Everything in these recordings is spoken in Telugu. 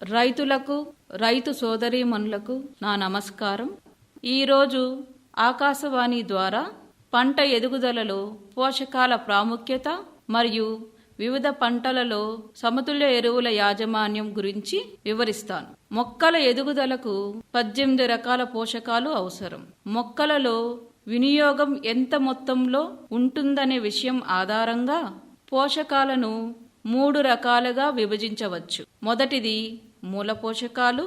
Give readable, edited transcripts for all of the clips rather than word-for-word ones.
రైతులకు, రైతు సోదరీమణులకు నా నమస్కారం. ఈరోజు ఆకాశవాణి ద్వారా పంట ఎదుగుదలలో పోషకాల ప్రాముఖ్యత మరియు వివిధ పంటలలో సమతుల్య ఎరువుల యాజమాన్యం గురించి వివరిస్తాను. మొక్కల ఎదుగుదలకు 18 రకాల పోషకాలు అవసరం. మొక్కలలో వినియోగం ఎంత మొత్తంలో ఉంటుందనే విషయం ఆధారంగా పోషకాలను 3 రకాలుగా విభజించవచ్చు. మొదటిది మూల పోషకాలు,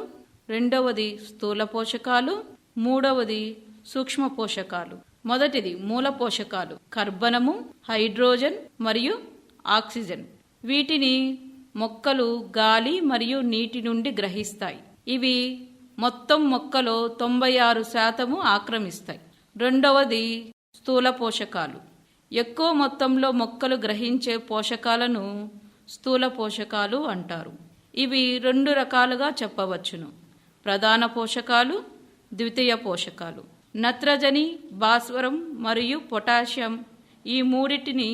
రెండవది స్థూల పోషకాలు, మూడవది సూక్ష్మ పోషకాలు. మొదటిది మూల పోషకాలు: కర్బనము, హైడ్రోజన్ మరియు ఆక్సిజన్. వీటిని మొక్కలు గాలి మరియు నీటి నుండి గ్రహిస్తాయి. ఇవి మొత్తం మొక్కలో 96% ఆక్రమిస్తాయి. రెండవది స్థూల పోషకాలు. ఎక్కువ మొత్తంలో మొక్కలు గ్రహించే పోషకాలను స్థూల పోషకాలు అంటారు. ఇవి 2 రకాలుగా చెప్పవచ్చును: ప్రధాన పోషకాలు, ద్వితీయ పోషకాలు. నత్రజని, భాస్వరం మరియు పొటాషియం ఈ మూడింటిని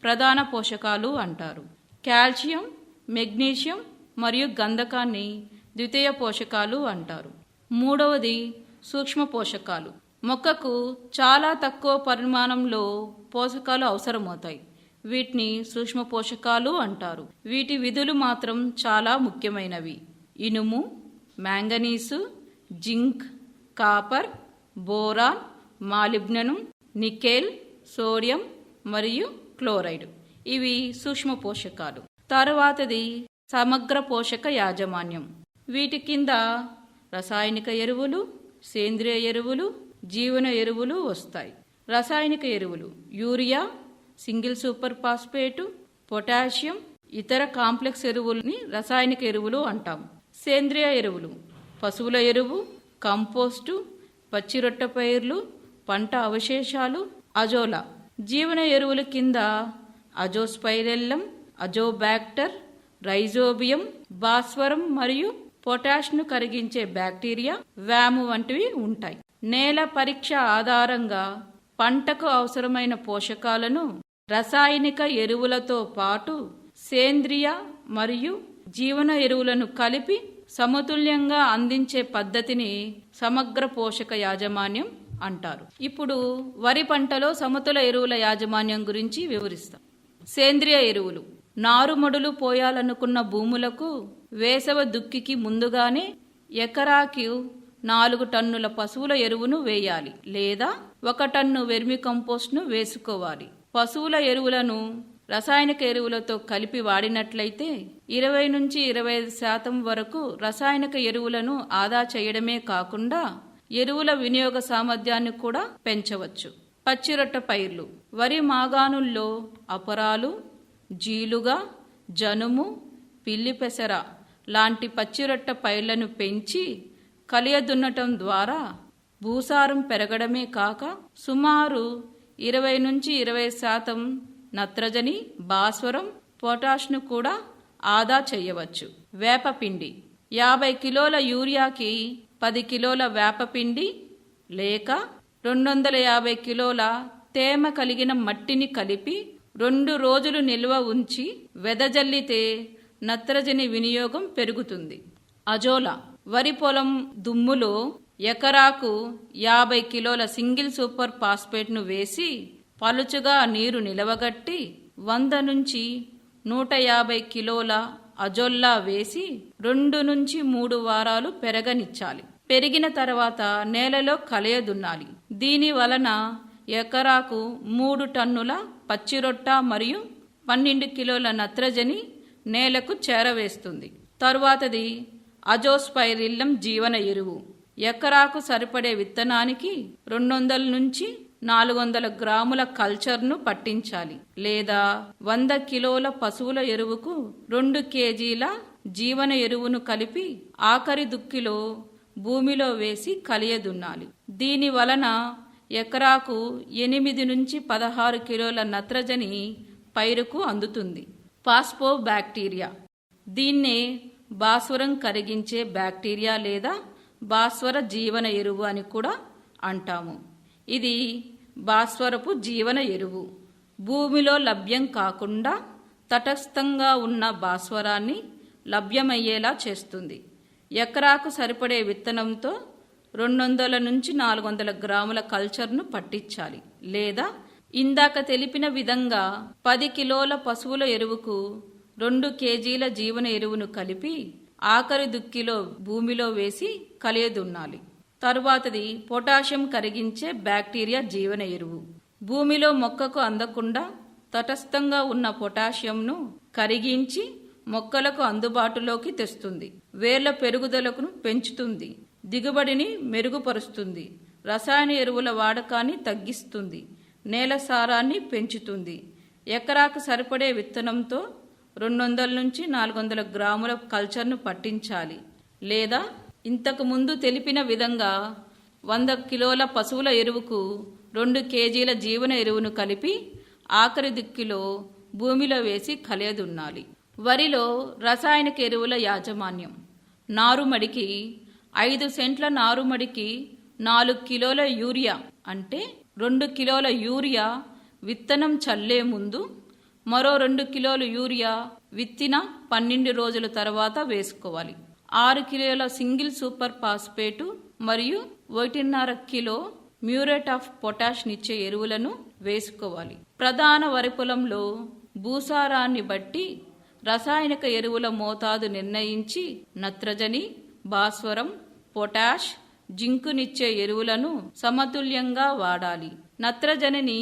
ప్రధాన పోషకాలు అంటారు. కాల్షియం, మెగ్నీషియం మరియు గంధకాన్ని ద్వితీయ పోషకాలు అంటారు. మూడవది సూక్ష్మ పోషకాలు. మొక్కకు చాలా తక్కువ పరిమాణంలో పోషకాలు అవసరమవుతాయి. వీటిని సూక్ష్మ పోషకాలు అంటారు. వీటి విధులు మాత్రం చాలా ముఖ్యమైనవి: ఇనుము, manganese, zinc, copper, boron, molybdenum, nickel, sodium మరియు క్లోరైడ్. ఇవి సూక్ష్మ పోషకాలు. తరువాతది సమగ్ర పోషక యాజమాన్యం. వీటి కింద రసాయనిక ఎరువులు, సేంద్రియ ఎరువులు, జీవన ఎరువులు వస్తాయి. రసాయనిక ఎరువులు: urea, single super phosphate, potassium, ఇతర కాంప్లెక్స్ ఎరువులని రసాయనిక ఎరువులు అంటాం. సేంద్రియ ఎరువులు: పశువుల ఎరువు, కంపోస్టు, పచ్చిరొట్ట పైర్లు, పంట అవశేషాలు, అజోలా. జీవన ఎరువుల కింద అజోస్పైరెల్లం, అజోబాక్టర్, రైజోబియం, భాస్వరం మరియు పొటాష్ను కరిగించే బ్యాక్టీరియా, వ్యాము వంటివి ఉంటాయి. నేల పరీక్ష ఆధారంగా పంటకు అవసరమైన పోషకాలను రసాయనిక ఎరువులతో పాటు సేంద్రియ మరియు జీవన ఎరువులను కలిపి సమతుల్యంగా అందించే పద్ధతిని సమగ్ర పోషక యాజమాన్యం అంటారు. ఇప్పుడు వరి పంటలో సమతుల ఎరువుల యాజమాన్యం గురించి వివరిస్తాం. సేంద్రియ ఎరువులు: నారుమడులు పోయాలనుకున్న భూములకు వేసవ దుక్కికి ముందుగానే ఎకరాకి 4 టన్నుల పశువుల ఎరువును వేయాలి, లేదా 1 టన్ను వెర్మి కంపోస్ట్ను వేసుకోవాలి. పశువుల ఎరువులను రసాయనిక ఎరువులతో కలిపి వాడినట్లయితే 20-25% వరకు రసాయనిక ఎరువులను ఆదా చేయడమే కాకుండా ఎరువుల వినియోగ సామర్థ్యాన్ని కూడా పెంచవచ్చు. పచ్చిరొట్ట పైర్లు: వరి మాగాణుల్లో అపరాలు, జీలుగా, జనుము, పిల్లి పెసర లాంటి పచ్చిరొట్ట పైర్లను పెంచి కలియదున్నటం ద్వారా భూసారం పెరగడమే కాక సుమారు 20-20% నత్రజని, భాస్వరం, పొటాష్ను కూడా ఆదా చేయవచ్చు. వేపపిండి: 50 కిలోల యూరియాకి 10 కిలోల వేపపిండి లేక 250 కిలోల తేమ కలిగిన మట్టిని కలిపి 2 రోజులు నిల్వ ఉంచి వెదజల్లితే నత్రజని వినియోగం పెరుగుతుంది. అజోలా: వరి పొలం దుమ్ములో ఎకరాకు 50 కిలోల సింగిల్ సూపర్ ఫాస్ఫేట్ను వేసి పలుచగా నీరు నిలవగట్టి 100-150 కిలోల అజొల్లా వేసి 2-3 వారాలు పెరగనిచ్చాలి. పెరిగిన తర్వాత నేలలో కలయదున్నాలి. దీని వలన ఎకరాకు 3 టన్నుల పచ్చిరొట్ట మరియు 12 కిలోల నత్రజని నేలకు చేరవేస్తుంది. తరువాతది అజోస్పైరిల్లం జీవన ఎరువు. ఎకరాకు సరిపడే విత్తనానికి 200-400 గ్రాముల కల్చర్ను పట్టించాలి, లేదా 100 కిలోల పశువుల ఎరువుకు 2 కేజీల జీవన ఎరువును కలిపి ఆఖరి దుక్కిలో భూమిలో వేసి కలియదున్నాలి. దీని వలన ఎకరాకు 8-16 కిలోల నత్రజని పైరుకు అందుతుంది. పాస్పో బ్యాక్టీరియా: దీన్నే భాస్వరం కరిగించే బ్యాక్టీరియా లేదా భాస్వర జీవన ఎరువు అని కూడా అంటాము. ఇది భాస్వరపు జీవన ఎరువు. భూమిలో లభ్యం కాకుండా తటస్థంగా ఉన్న భాస్వరాన్ని లభ్యమయ్యేలా చేస్తుంది. ఎకరాకు సరిపడే విత్తనంతో 200 నుంచి 400 గ్రాముల కల్చర్ను పట్టించాలి. లేదా ఇందాక తెలిపిన విధంగా 10 కిలోల పశువుల ఎరువుకు 2 కేజీల జీవన ఎరువును కలిపి ఆఖరి దుక్కిలో భూమిలో వేసి కలియదున్నాలి. తరువాతది పొటాషియం కరిగించే బ్యాక్టీరియా జీవన ఎరువు. భూమిలో మొక్కకు అందకుండా తటస్థంగా ఉన్న పొటాషియంను కరిగించి మొక్కలకు అందుబాటులోకి తెస్తుంది. వేర్ల పెరుగుదలకు పెంచుతుంది. దిగుబడిని మెరుగుపరుస్తుంది. రసాయన ఎరువుల వాడకాన్ని తగ్గిస్తుంది. నేల సారాన్ని పెంచుతుంది. ఎకరాకు సరిపడే విత్తనంతో 200 నుంచి 400 గ్రాముల కల్చర్ను పట్టించాలి. లేదా ఇంతకు ముందు తెలిపిన విధంగా 100 కిలోల పశువుల ఎరువుకు 2 కేజీల జీవన ఎరువును కలిపి ఆఖరి దుక్కిలో భూమిలో వేసి కలియదున్నాలి. వరిలో రసాయనిక ఎరువుల యాజమాన్యం. నారుమడికి 5 సెంట్ల నారుమడికి 4 కిలోల యూరియా అంటే 2 కిలోల యూరియా విత్తనం చల్లే ముందు, మరో 2 కిలోలు యూరియా విత్తిన 12 రోజుల తర్వాత వేసుకోవాలి. 6 కిలోల సింగిల్ సూపర్ ఫాస్ఫేటు మరియు 1.5 కిలో మ్యూరేట్ ఆఫ్ పొటాష్ నిచ్చే ఎరువులను వేసుకోవాలి. ప్రధాన వరి పొలంలో భూసారాన్ని బట్టి రసాయనిక ఎరువుల మోతాదు నిర్ణయించి నత్రజని, భాస్వరం, పొటాష్, జింకునిచ్చే ఎరువులను సమతుల్యంగా వాడాలి. నత్రజనిని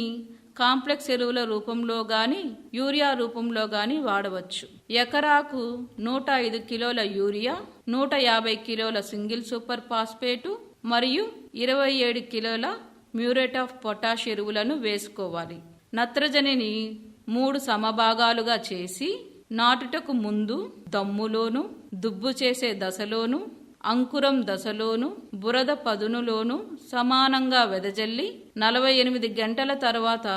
కాంప్లెక్స్ ఎరువుల రూపంలో గాని యూరియా రూపంలో గాని వాడవచ్చు. ఎకరాకు 105 కిలోల యూరియా, 150 కిలోల సింగిల్ సూపర్ ఫాస్ఫేటు మరియు 27 కిలోల మ్యూరేట్ ఆఫ్ పొటాష్ ఎరువులను వేసుకోవాలి. నత్రజనిని 3 సమభాగాలుగా చేసి నాటుటకు ముందు దమ్ములోను, దుబ్బు చేసే దశలోను, అంకురం దశలోను, బురద పదునులోను సమానంగా వెదజల్లి 48 గంటల తర్వాత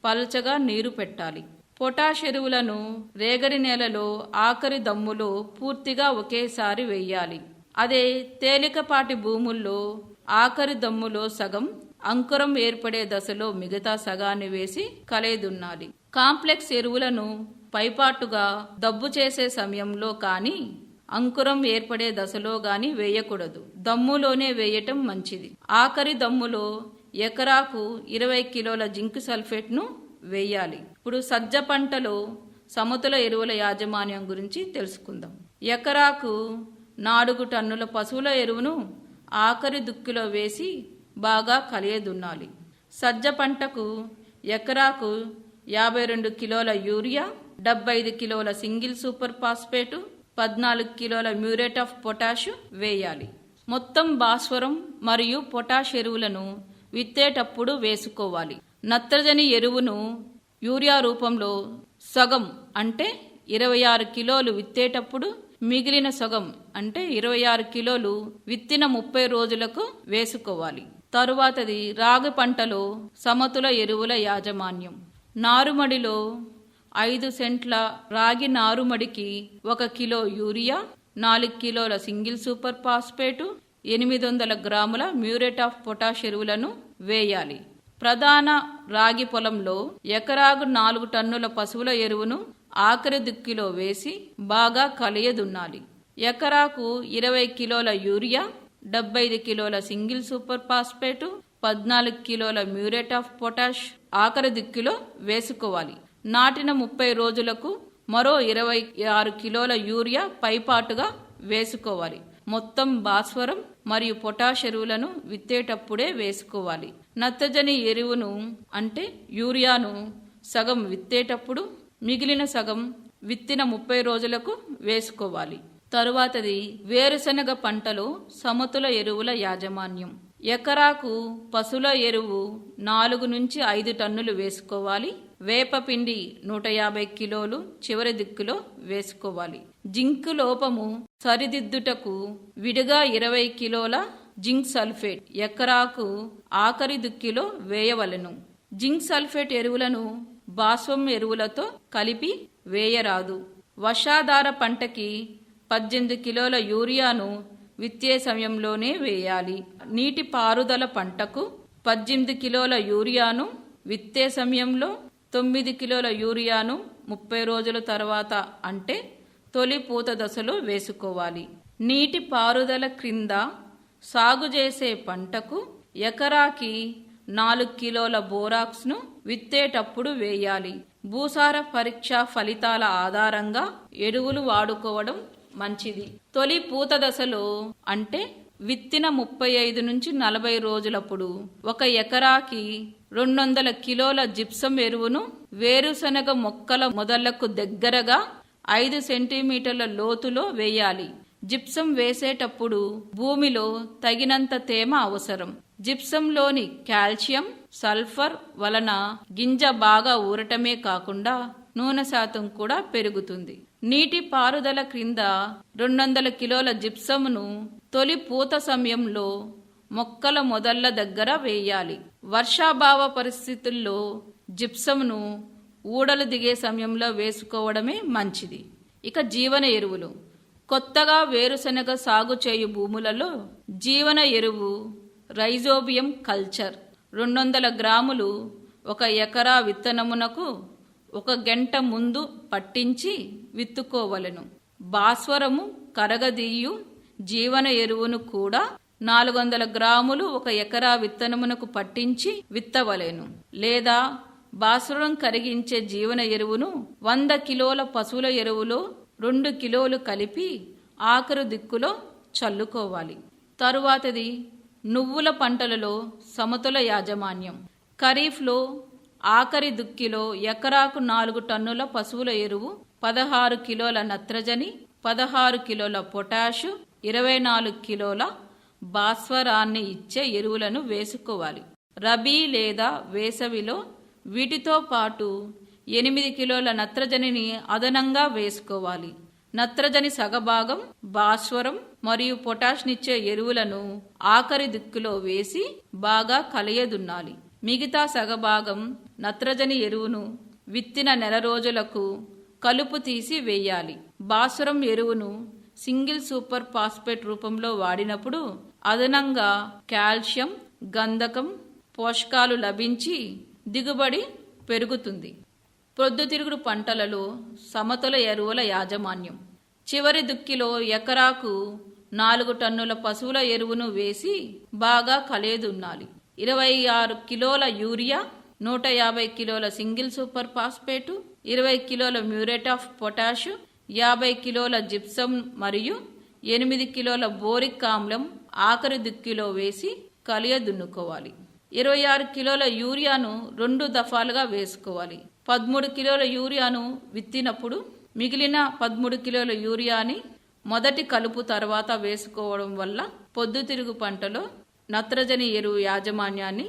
పల్చగా నీరు పెట్టాలి. పొటాష్ ఎరువులను రేగడి నేలలో ఆఖరి దమ్ములో పూర్తిగా ఒకేసారి వేయాలి. అదే తేలికపాటి భూముల్లో ఆఖరి దమ్ములో సగం, అంకురం ఏర్పడే దశలో మిగతా సగాన్ని వేసి కలయదున్నాలి. కాంప్లెక్స్ ఎరువులను పైపాటుగా దబ్బు చేసే సమయంలో కానీ అంకురం ఏర్పడే దశలో గాని వేయకూడదు. దమ్ములోనే వేయటం మంచిది. ఆఖరి దమ్ములో ఎకరాకు 20 కిలోల జింక్ సల్ఫేట్ను వేయాలి. ఇప్పుడు సజ్జ పంటలో సమతుల ఎరువుల యాజమాన్యం గురించి తెలుసుకుందాం. ఎకరాకు 4 టన్నుల పశువుల ఎరువును ఆఖరి దుక్కిలో వేసి బాగా కలియదున్నాలి. సజ్జ పంటకు ఎకరాకు 52 కిలోల యూరియా, 75 కిలోల సింగిల్ సూపర్ ఫాస్ఫేటు, 14 కిలోల మ్యూరేట్ ఆఫ్ పొటాష్ వేయాలి. మొత్తం భాస్వరం మరియు పొటాష్ ఎరువులను విత్తేటప్పుడు వేసుకోవాలి. నత్రజని ఎరువును యూరియా రూపంలో సగం అంటే 26 కిలోలు విత్తేటప్పుడు, మిగిలిన సగం అంటే 26 కిలోలు విత్తిన 30 రోజులకు వేసుకోవాలి. తరువాతది రాగి పంటలో సమతుల ఎరువుల యాజమాన్యం. నారుమడిలో 5 సెంట్ల రాగి నారుమడికి 1 కిలో యూరియా, 4 కిలోల సింగిల్ సూపర్ ఫాస్ఫేటు, 800 గ్రాముల మ్యూరేట్ ఆఫ్ పొటాష్ ఎరువులను వేయాలి. ప్రధాన రాగి పొలంలో ఎకరాకు 4 టన్నుల పశువుల ఎరువును ఆఖరి దుక్కిలో వేసి బాగా కలియదున్నాలి. ఎకరాకు 20 కిలోల యూరియా, 75 కిలోల సింగిల్ సూపర్ ఫాస్ఫేటు, 14 కిలోల మ్యూరేట్ ఆఫ్ పొటాష్ ఆఖరి దిక్కులో వేసుకోవాలి. నాటిన 30 రోజులకు మరో 26 కిలోల యూరియా పైపాటుగా వేసుకోవాలి. మొత్తం భాస్వరం మరియు పొటాష్ ఎరువులను విత్తేటప్పుడే వేసుకోవాలి. నత్రజని ఎరువును అంటే యూరియాను సగం విత్తేటప్పుడు, మిగిలిన సగం విత్తిన 30 రోజులకు వేసుకోవాలి. తరువాతది వేరుశనగ పంటలో సమతుల ఎరువుల యాజమాన్యం. ఎకరాకు పశువుల ఎరువు 4 నుంచి 5 టన్నులు వేసుకోవాలి. వేపపిండి 150 కిలోలు చివరి దిక్కులో వేసుకోవాలి. జింక్ లోపము సరిదిద్దుటకు విడిగా 20 కిలోల జింక్ సల్ఫేట్ ఎకరాకు ఆఖరి దుక్కిలో వేయవలెను. జింక్ సల్ఫేట్ ఎరువులను భాస్వం ఎరువులతో కలిపి వేయరాదు. వర్షాధార పంటకి 18 కిలోల యూరియాను విత్తే సమయంలోనే వేయాలి. నీటి పారుదల పంటకు 18 కిలోల యూరియాను విత్తే సమయంలో, 9 కిలోల యూరియాను 30 రోజుల తర్వాత అంటే తొలి పూత దశలో వేసుకోవాలి. నీటి పారుదల క్రింద సాగు చేసే పంటకు ఎకరాకి 4 కిలోల బోరాక్స్ను విత్తేటప్పుడు వేయాలి. భూసార పరీక్ష ఫలితాల ఆధారంగా ఎరువులు వాడుకోవడం మంచిది. తొలి పూత దశలో అంటే విత్తిన 35 నుంచి 40 రోజులప్పుడు 1 ఎకరాకి 200 కిలోల జిప్సం ఎరువును వేరుశనగ మొక్కల మొదళ్లకు దగ్గరగా 5 సెంటీమీటర్ల లోతులో వేయాలి. జిప్సం వేసేటప్పుడు భూమిలో తగినంత తేమ అవసరం. జిప్సంలోని కాల్షియం, సల్ఫర్ వలన గింజ బాగా ఊరటమే కాకుండా నూనె శాతం కూడా పెరుగుతుంది. నీటి పారుదల క్రింద 200 కిలోల జిప్సంను తొలి పూత సమయంలో మొక్కల మొదళ్ల దగ్గర వేయాలి. వర్షాభావ పరిస్థితుల్లో జిప్సంను ఊడలు దిగే సమయంలో వేసుకోవడమే మంచిది. ఇక జీవన ఎరువులు. కొత్తగా వేరుశనగ సాగు చేయు భూములలో జీవన ఎరువు రైజోబియం కల్చర్ 200 గ్రాములు 1 ఎకరా విత్తనమునకు 1 గంట ముందు పట్టించి విత్తుకోవలెను. భాస్వరము కరగదీయు జీవన ఎరువును కూడా 400 గ్రాములు 1 ఎకరా విత్తనమునకు పట్టించి విత్తవలెను. లేదా భాస్వరం కరిగించే జీవన ఎరువును 100 కిలోల పశువుల ఎరువులో 2 కిలోలు కలిపి ఆఖరు దిక్కులో చల్లుకోవాలి. తరువాతది నువ్వుల పంటలలో సమతుల యాజమాన్యం. ఖరీఫ్లో ఆఖరి దుక్కిలో ఎకరాకు 4 టన్నుల పశువుల ఎరువు, 16 కిలోల నత్రజని, 16 కిలోల పొటాషు, 24 కిలోల భాస్వరాన్ని ఇచ్చే ఎరువులను వేసుకోవాలి. రబీ లేదా వేసవిలో వీటితో పాటు 8 కిలోల నత్రజనిని అదనంగా వేసుకోవాలి. నత్రజని సగభాగం భాస్వరం మరియు పొటాష్నిచ్చే ఎరువులను ఆఖరి దిక్కులో వేసి బాగా కలయదున్నాలి. మిగతా సగభాగం నత్రజని ఎరువును విత్తిన నెల రోజులకు కలుపు తీసి వేయాలి. భాస్వరం ఎరువును సింగిల్ సూపర్ ఫాస్ఫేట్ రూపంలో వాడినప్పుడు అదనంగా కాల్షియం, గంధకం పోషకాలు లభించి దిగుబడి పెరుగుతుంది. ప్రొద్దుతిరుగుడు పంటలలో సమతుల ఎరువుల యాజమాన్యం. చివరి దుక్కిలో ఎకరాకు 4 టన్నుల పశువుల ఎరువును వేసి బాగా కలయదున్నాలి. 26 కిలోల యూరియా, 150 కిలోల సింగిల్ సూపర్ ఫాస్ఫేటు, 20 కిలోల మ్యూరేట్ ఆఫ్ పొటాషు, 50 కిలోల జిప్సం మరియు 8 కిలోల బోరిక్ ఆమ్లం ఆఖరి దుక్కిలో వేసి కలియదున్నుకోవాలి. 26 కిలోల యూరియాను 2 దఫాలుగా వేసుకోవాలి. 13 కిలోల యూరియాను విత్తినప్పుడు మిగిలిన 13 కిలోల యూరియాని మొదటి కలుపు తర్వాత వేసుకోవడం వల్ల పొద్దుతిరుగు పంటలో నత్రజని ఎరువు యాజమాన్యాన్ని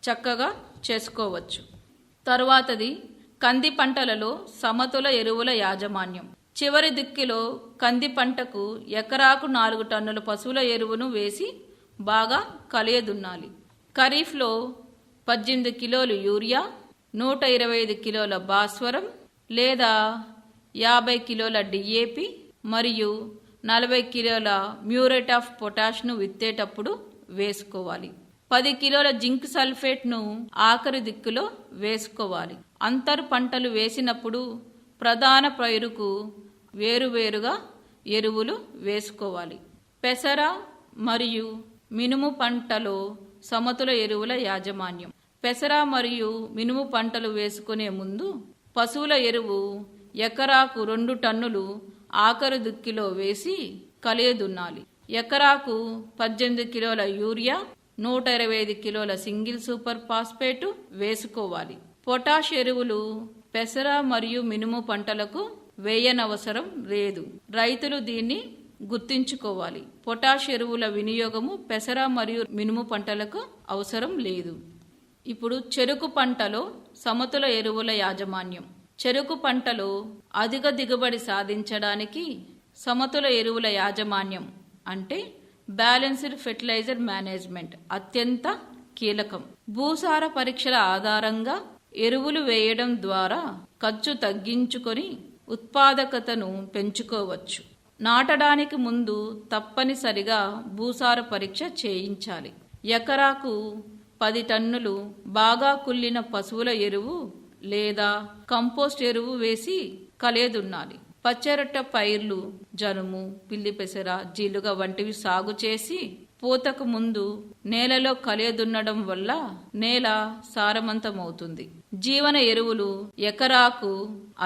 చక్కగా చేసుకోవచ్చు. తరువాతది కంది పంటలలో సమతుల ఎరువుల యాజమాన్యం. చివరి దిక్కులో కంది పంటకు ఎకరాకు 4 టన్నుల పశువుల ఎరువును వేసి బాగా కలియదున్నాలి. ఖరీఫ్లో 18 కిలోలు యూరియా, 125 కిలోల భాస్వరం లేదా 50 కిలోల డిఏపి మరియు 40 కిలోల మ్యూరేట్ ఆఫ్ పొటాష్ను విత్తేటప్పుడు వేసుకోవాలి. 10 కిలోల జింక్ సల్ఫేట్ను ఆఖరి దిక్కులో వేసుకోవాలి. అంతర్ పంటలు వేసినప్పుడు ప్రధాన పైరుకు వేరువేరుగా ఎరువులు వేసుకోవాలి. పెసర మరియు మినుము పంటలో సమతుల ఎరువుల యాజమాన్యం. పెసర మరియు మినుము పంటలు వేసుకునే ముందు పశువుల ఎరువు ఎకరాకు 2 టన్నులు ఆఖరు దుక్కిలో వేసి కలియదున్నాలి. ఎకరాకు 18 కిలోల యూరియా, 125 కిలోల సింగిల్ సూపర్ ఫాస్ఫేటు వేసుకోవాలి. పొటాష్ ఎరువులు పెసర మరియు మినుము పంటలకు వేయనవసరం లేదు. రైతులు దీన్ని గుర్తుంచుకోవాలి. పొటాష్ ఎరువుల వినియోగము పెసర మరియు మినుము పంటలకు అవసరం లేదు. ఇప్పుడు చెరుకు పంటలో సమతుల ఎరువుల యాజమాన్యం. చెరుకు పంటలో అధిక దిగుబడి సాధించడానికి సమతుల ఎరువుల యాజమాన్యం అంటే బ్యాలెన్స్డ్ ఫెర్టిలైజర్ మేనేజ్మెంట్ అత్యంత కీలకం. భూసార పరీక్షల ఆధారంగా ఎరువులు వేయడం ద్వారా ఖర్చు తగ్గించుకొని ఉత్పాదకతను పెంచుకోవచ్చు. నాటడానికి ముందు తప్పనిసరిగా భూసార పరీక్ష చేయించాలి. ఎకరాకు 10 టన్నులు బాగా కుళ్ళిన పశువుల ఎరువు లేదా కంపోస్ట్ ఎరువు వేసి కలియదున్నాలి. పచ్చరొట్ట పైర్లు జనుము, పిల్లి పెసర, జీలుగ వంటివి సాగు చేసి పూతకు ముందు నేలలో కలియదున్నడం వల్ల నేల సారవంతమవుతుంది. జీవన ఎరువులు ఎకరాకు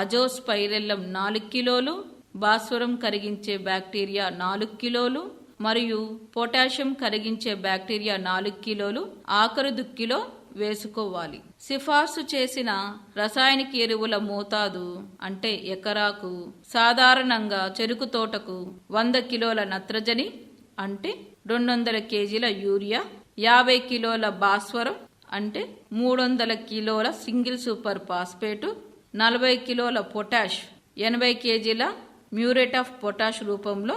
అజోస్పైరెల్లం 4 కిలోలు, భాస్వరం కరిగించే బ్యాక్టీరియా 4 కిలోలు మరియు పొటాషియం కరిగించే బ్యాక్టీరియా 4 కిలోలు ఆఖరు దుక్కిలో వేసుకోవాలి. సిఫార్సు చేసిన రసాయనిక ఎరువుల మోతాదు అంటే ఎకరాకు సాధారణంగా చెరుకు తోటకు 100 కిలోల నత్రజని అంటే 200 కేజీల యూరియా, 50 కిలోల భాస్వరం అంటే 300 కిలోల సింగిల్ సూపర్ ఫాస్ఫేటు, 40 కిలోల పొటాష్ 80 కేజీల మ్యూరేట్ ఆఫ్ పొటాష్ రూపంలో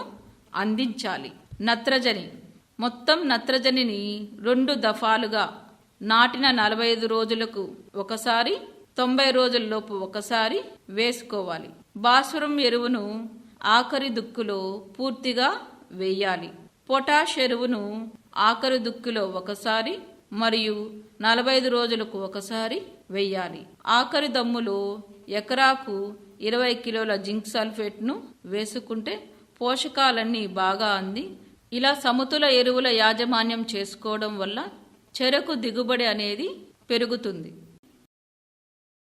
అందించాలి. నత్రజని మొత్తం నత్రజనిని 2 దఫాలుగా నాటిన 45 రోజులకు ఒకసారి, 90 రోజుల్లోపు ఒకసారి వేసుకోవాలి. భాస్వరం ఎరువును ఆఖరి దుక్కులో పూర్తిగా వేయాలి. పొటాష్ ఎరువును ఆఖరి దుక్కులో ఒకసారి మరియు 45 రోజులకు ఒకసారి వేయాలి. ఆఖరి దమ్ములో ఎకరాకు 20 కిలోల జింక్ సల్ఫేట్ను వేసుకుంటే పోషకాలన్నీ బాగా అంది. ఇలా సమతుల ఎరువుల యాజమాన్యం చేసుకోవడం వల్ల చెరకు దిగుబడి అనేది పెరుగుతుంది.